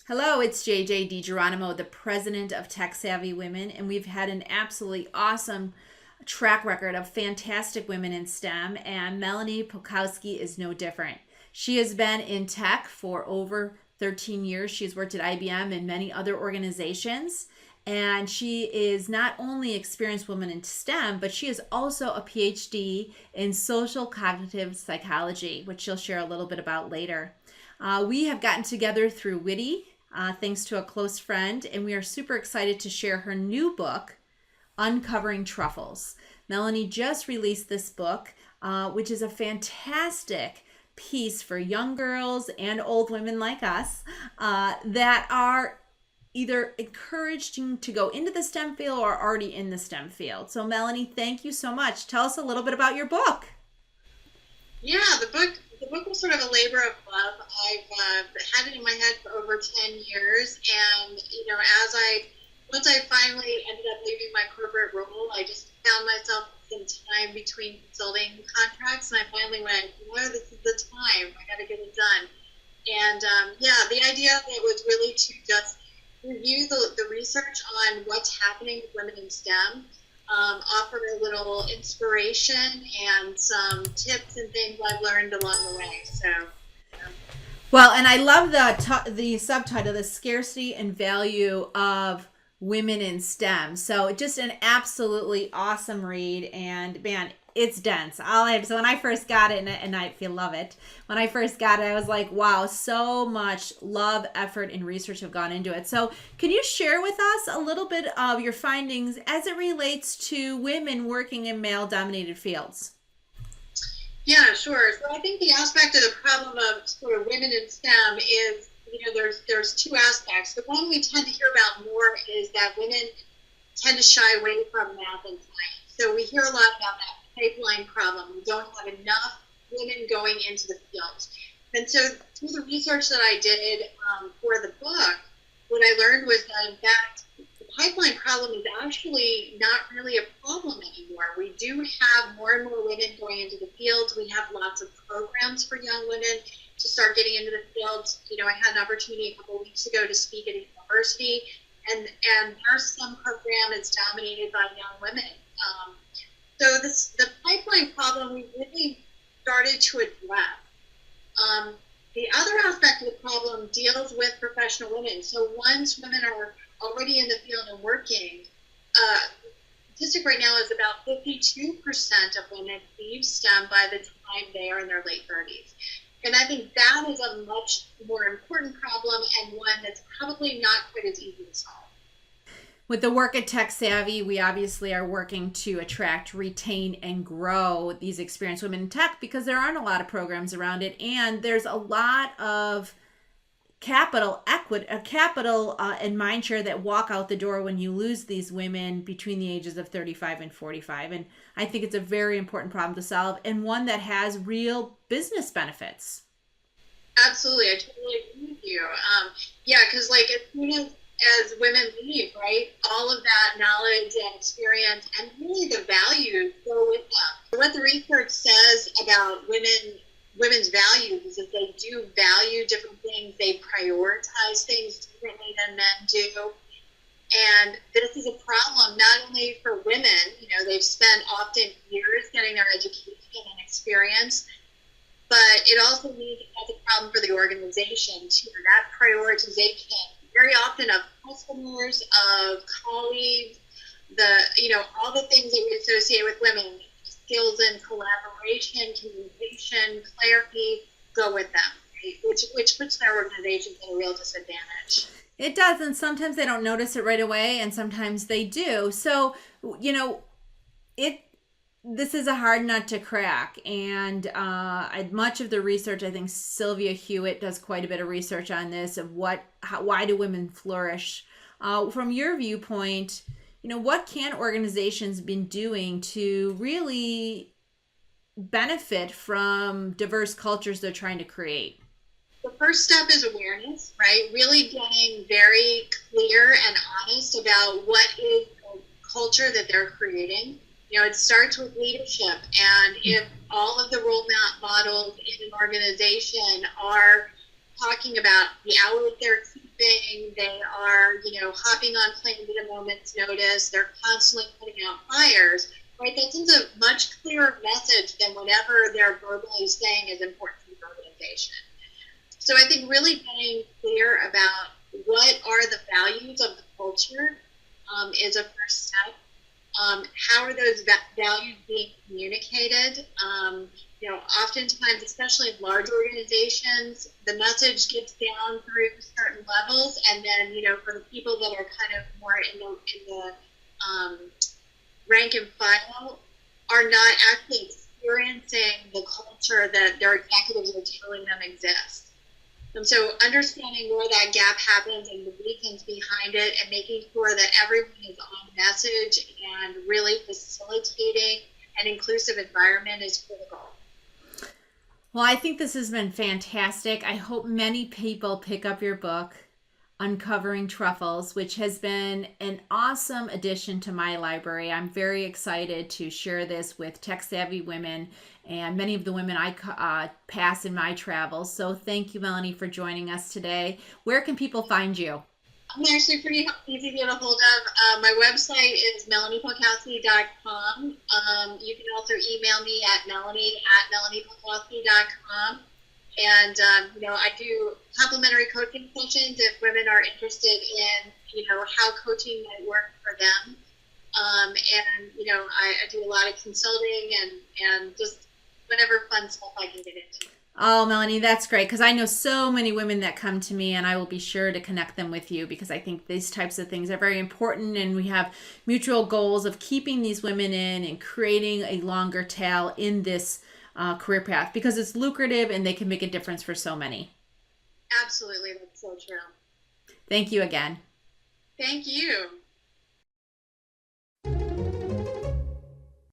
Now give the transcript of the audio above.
Hello, it's JJ DiGeronimo, the president of Tech Savvy Women, and we've had an absolutely awesome track record of fantastic women in STEM, and Melanie Polkosky is no different. She has been in tech for over 13 years. She's worked at IBM and many other organizations, and she is not only an experienced woman in STEM, but she is also a PhD in social cognitive psychology, which she'll share a little bit about later. We have gotten together through Witty, thanks to a close friend, and we are super excited to share her new book, Uncovering Truffles. Melanie just released this book, which is a fantastic piece for young girls and old women like us that are either encouraged to go into the STEM field or already in the STEM field. So, Melanie, thank you so much. Tell us a little bit about your book. Yeah, the book was sort of a labor of love. I've had it in my head for over 10 years, and once I finally ended up leaving my corporate role, I just found myself in time between consulting contracts, and I finally went, this is the time. I got to get it done. And the idea of it was really to just review the research on what's happening with women in STEM, offer a little inspiration and some tips and things I've learned along the way. Well, and I love the subtitle, The Scarcity and Value of Women in STEM. So just an absolutely awesome read, and man, it's dense. So when I first got it, and I love it, when I first got it, I was like, wow, so much love, effort, and research have gone into it. So can you share with us a little bit of your findings as it relates to women working in male-dominated fields? Yeah, sure. So I think the aspect of the problem of sort of women in STEM is, there's two aspects. The one we tend to hear about more is that women tend to shy away from math and science. So we hear a lot about that pipeline problem. We don't have enough women going into the field. And so through the research that I did for the book, what I learned was that, in fact, the pipeline problem is actually not really a problem anymore. We do have more and more women going into the field. We have lots of programs for young women to start getting into the field. I had an opportunity a couple of weeks ago to speak at a university, and their STEM program is dominated by young women. So the pipeline problem we really started to address. The other aspect of the problem deals with professional women. So once women are already in the field and working, statistic right now is about 52% of women leave STEM by the time they are in their late 30s. And I think that is a much more important problem, and one that's probably not quite as easy to solve. With the work at Tech Savvy, we obviously are working to attract, retain, and grow these experienced women in tech because there aren't a lot of programs around it, and there's a lot of capital and mind share that walk out the door when you lose these women between the ages of 35 and 45. And I think it's a very important problem to solve, and one that has real business benefits. Absolutely, I totally agree with you. Because as soon as women leave, right, all of that knowledge and experience and really the values go with them. What the research says about women's values is that they do value different things. They prioritize things differently than men do. And this is a problem not only for women, they've spent often years getting their education and experience, but it also means that's a problem for the organization too. That prioritization, very often, of customers, of colleagues, all the things that we associate with women, skills in collaboration, communication, clarity, go with them, right? Which puts their organizations at a real disadvantage. It does, and sometimes they don't notice it right away, and sometimes they do. So, this is a hard nut to crack, and much of the research, I think Sylvia Hewitt does quite a bit of research on this, of why do women flourish. From your viewpoint, what can organizations been doing to really benefit from diverse cultures they're trying to create? The first step is awareness, right? Really getting very clear and honest about what is the culture that they're creating. It starts with leadership, and if all of the role models in an organization are talking about the hours they're keeping. They are, hopping on planes at a moment's notice. They're constantly putting out fires, right? That sends a much clearer message than whatever they're verbally saying is important to the organization. So I think really getting clear about what are the values of the culture is a first step. How are those values being communicated? Oftentimes, especially in large organizations, the message gets down through certain levels, and then, for the people that are kind of more in the rank and file, are not actually experiencing the culture that their executives are telling them exists. And so understanding where that gap happens and the reasons behind it, and making sure that everyone is on message and really facilitating an inclusive environment is critical. Well, I think this has been fantastic. I hope many people pick up your book, Uncovering Truffles, which has been an awesome addition to my library. I'm very excited to share this with tech-savvy women and many of the women I pass in my travels. So thank you, Melanie, for joining us today. Where can people find you? I'm actually pretty easy to get a hold of. My website is melaniepolkosky.com. You can also email me at melanie@melaniepolkosky.com. And, I do complimentary coaching sessions if women are interested in, how coaching might work for them. And, I do a lot of consulting and just whatever fun stuff I can get into. Oh, Melanie, that's great, because I know so many women that come to me, and I will be sure to connect them with you, because I think these types of things are very important, and we have mutual goals of keeping these women in and creating a longer tail in this career path, because it's lucrative and they can make a difference for so many. Absolutely. That's so true. Thank you again. Thank you.